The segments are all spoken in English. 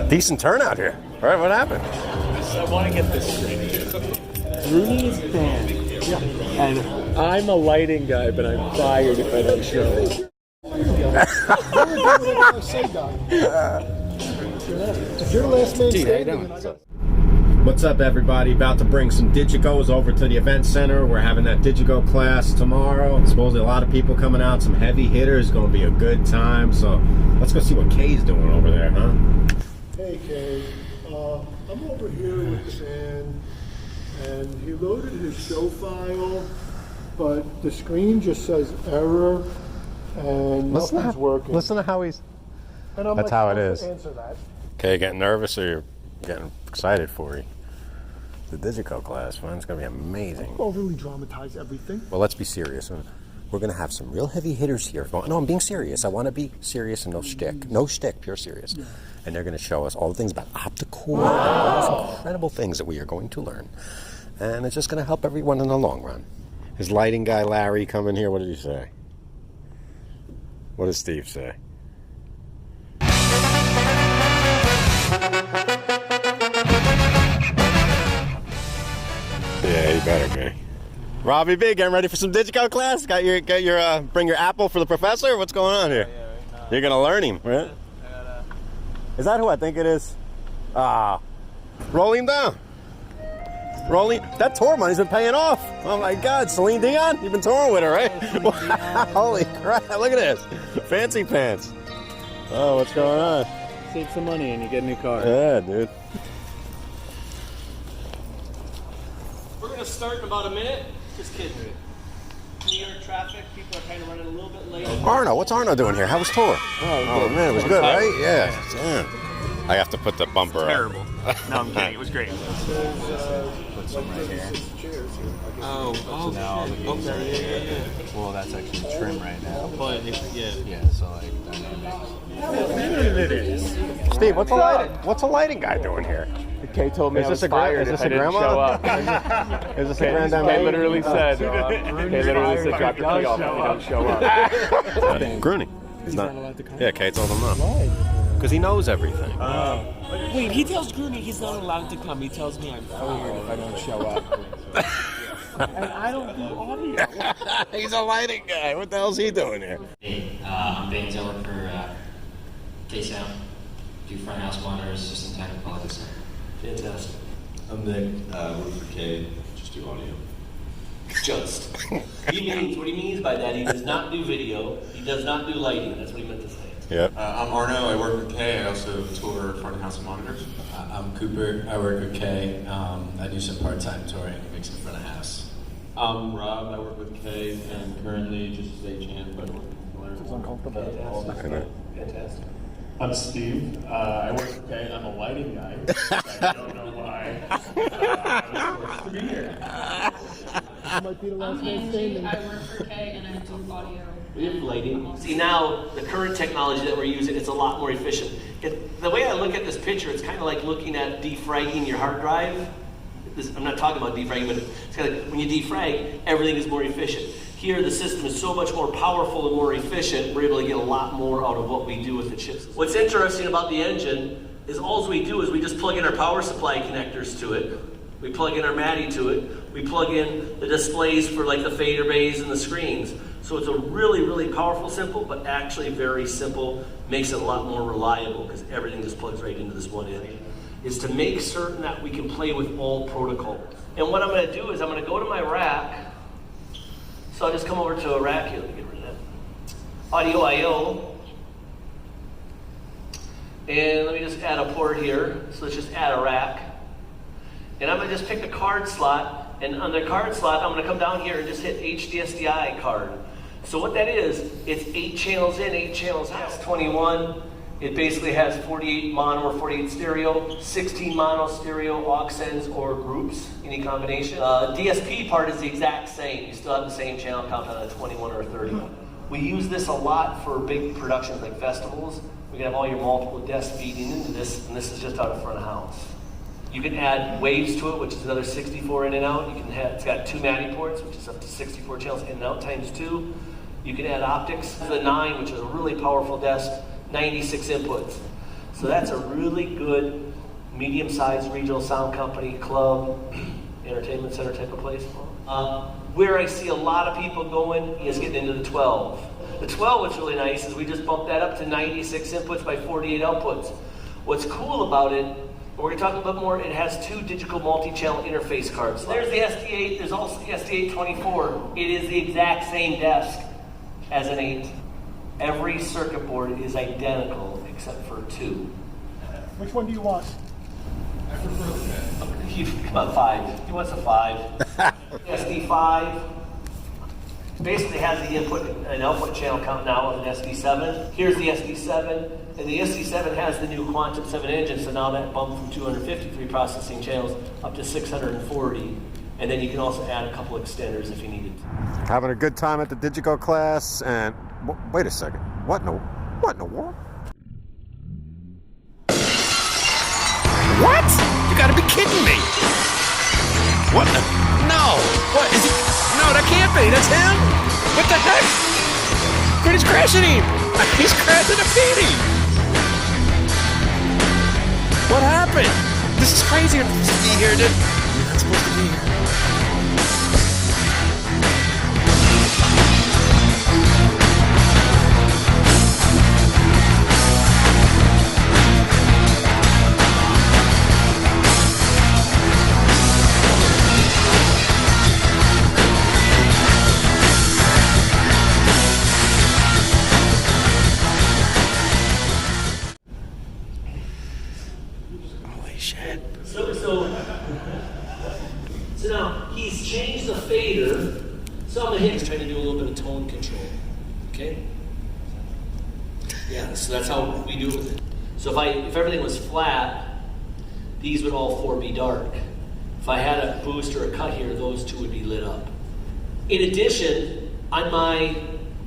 Decent turnout here. All right, what happened? I want to get this straight. Grunie is banned. Yeah. And I'm a lighting guy, but I'm fired if I don't show. If you're the last man standing, What's up, everybody? About to bring some Digicos over to the event center. We're having that Digico class tomorrow. Supposedly a lot of people coming out, some heavy hitters. Going to be a good time. So let's go see what Kay's doing over there, huh? hey Kay, I'm over here with the band, and he loaded his show file, but the screen just says error, and nothing's working. Listen to how he's... And I'm That's like, how it is. Answer that. Okay, getting nervous or you're getting excited for you? The Digico class, man, it's gonna be amazing. Overly dramatize everything. Well, let's be serious. We're gonna have some real heavy hitters here. No, I'm being serious. I want to be serious and no shtick. No shtick, pure serious. Yeah. And they're gonna show us all the things about optical, all these incredible things that we are going to learn. And it's just gonna help everyone in the long run. His lighting guy, Larry, come in here. What did he say? What did Steve say? Yeah, he better be. Robbie B, getting ready for some Digico class? Got your bring your apple for the professor? What's going on here? Yeah, right. You're gonna learn him, right? Is that who I think it is? Roll him down. Rolling. That tour money's been paying off. Oh my God, Celine Dion? You've been touring with her, right? Wow, holy crap! Look at this, fancy pants. Oh, what's going on? Save some money and you get a new car. Yeah, dude. We're going to start in about a minute. Just kidding. New York traffic, people are kind of running a little bit late. Arno, what's Arno doing here? How was tour? Oh man, it was good, right? Yeah. Damn. I have to put the bumper Terrible. No, I'm kidding. It was great. Put some right here. Oh, no. Okay. Well, that's actually trim right now. But yeah. So like Steve, what's a lighting guy doing here? Kay told me Is I was this a fired is if this I a didn't grandma? show up. Is this a granddad? Kay literally said, drop your key off if you don't show up. Grunie. He's not allowed to come. Yeah, Kay told him no. Why? Because he knows everything. Wait, he tells Grunie he's not allowed to come. He tells me I'm fired if I don't show up. And I don't do audio. He's a lighting guy. What the hell's he doing here? Hey, I'm Ben Ziller for K-Sound. Do front house monitors, system technical officer. Fantastic. I'm Nick, work for K, just do audio. Just. What he means by that, he does not do video, he does not do lighting. That's what he meant to say. Yep. I'm Arno, I work with K, I also tour front house monitors. I'm Cooper, I work with K. I do some part-time touring, mixing front of house. I'm Rob, I work with K, and currently just stagehand, but It's uncomfortable. Fantastic. I'm Steve. I work for K. I'm a lighting guy. I don't know why. I was supposed to be here. You might be the last man standing. I work for K and I do audio. We have lighting. See, now the current technology that we're using, it's a lot more efficient. The way I look at this picture, it's kind of like looking at defragging your hard drive. I'm not talking about defragging, but it's kind of when you defrag, everything is more efficient. Here, the system is so much more powerful and more efficient, we're able to get a lot more out of what we do with the chips. What's interesting about the engine is all we do is we just plug in our power supply connectors to it. We plug in our MADI to it. We plug in the displays for like the fader bays and the screens. So it's a really, really powerful, simple, but actually very simple. Makes it a lot more reliable because everything just plugs right into this one end. Is to make certain that we can play with all protocols. And what I'm going to do is I'm going to go to my rack. So I'll just come over to a rack here. Let me get rid of that. Audio I/O. And let me just add a port here. So let's just add a rack. And I'm going to just pick a card slot. And on the card slot, I'm going to come down here and just hit HDSDI card. So what that is, it's 8 channels in, 8 channels out. It's 21. It basically has 48 mono or 48 stereo, 16 mono stereo, aux ends or groups, any combination. DSP part is the exact same. You still have the same channel count on a 21 or a 30. We use this a lot for big productions like festivals. We can have all your multiple desks feeding into this, and this is just out of front of house. You can add waves to it, which is another 64 in and out. You can have, it's got 2 MADI ports, which is up to 64 channels in and out times 2. You can add optics. The 9, which is a really powerful desk, 96 inputs. So that's a really good medium-sized regional sound company, club, entertainment center type of place. Where I see a lot of people going is getting into the 12. The 12, what's really nice is we just bumped that up to 96 inputs by 48 outputs. What's cool about it, and we're going to talk a bit more, it has 2 Digico multi-channel interface cards. There's the SD8, there's also the SD824. It is the exact same desk as an 8. Every circuit board is identical except for 2. Which one do you want? Come on, 5. He wants a 5. SD5 basically has the input and output channel count now of an SD7. Here's the SD7, and the SD7 has the new Quantum 7 engine, so now that bumped from 253 processing channels up to 640. And then you can also add a couple extenders if you needed. Having a good time at the Digico class, and wait a second. What in the world? What? You gotta be kidding me! What the? No! What is it? No, that can't be. That's him. What the heck? Grunie's crashing him. He's crashing a PD. What happened? This is crazy. I'm supposed to be here, dude. You're not supposed to be here. So now he's changed the fader. So I'm gonna hit. He's trying to do a little bit of tone control. Okay. Yeah. So that's how we do it with it. So if everything was flat, these would all 4 be dark. If I had a boost or a cut here, those 2 would be lit up. In addition, on my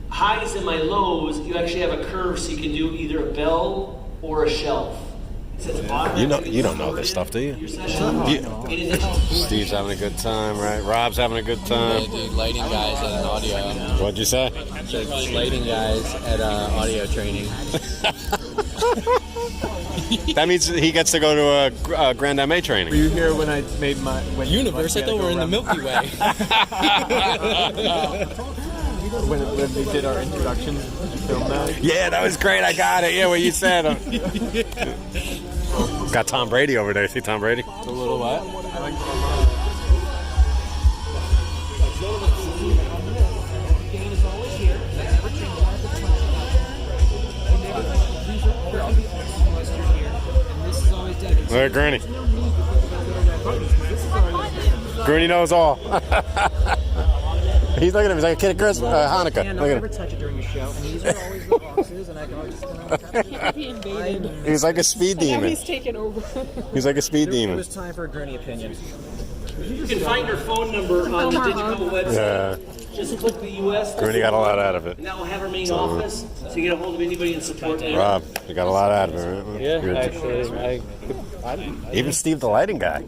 highs and my lows, you actually have a curve, so you can do either a bell or a shelf. You don't know this stuff, do you? Steve's having a good time, right? Rob's having a good time. Yeah, dude, lighting guys at an audio. What'd you say? Lighting guys at audio training. That means he gets to go to a Grand MA training. Were you here when I made my... Universe, I thought we were in the Milky Way. when we did our introduction, did you film that? Yeah, that was great. I got it. Yeah, what you said. Got Tom Brady over there. See Tom Brady? A little what? I like Look at Grunie. Grunie knows all. He's looking at him. He's like a kid at Hanukkah. And I'll never touch it during a show. And these are always the boxes, and I can always Be invaded. He's like a speed demon. He's taken over. He's like a speed It demon. was time for a Grunie opinion. You can find her phone number on the Digico website. Yeah. Just click the US. Grunie got a lot out of it. And that will have her main office, so you get a hold of anybody in support there. Rob, you got a lot out of it, right? Yeah, Good. actually, Even Steve, the lighting guy.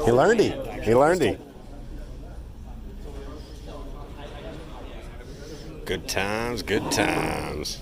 He learned it. He learned it. Good times, good times.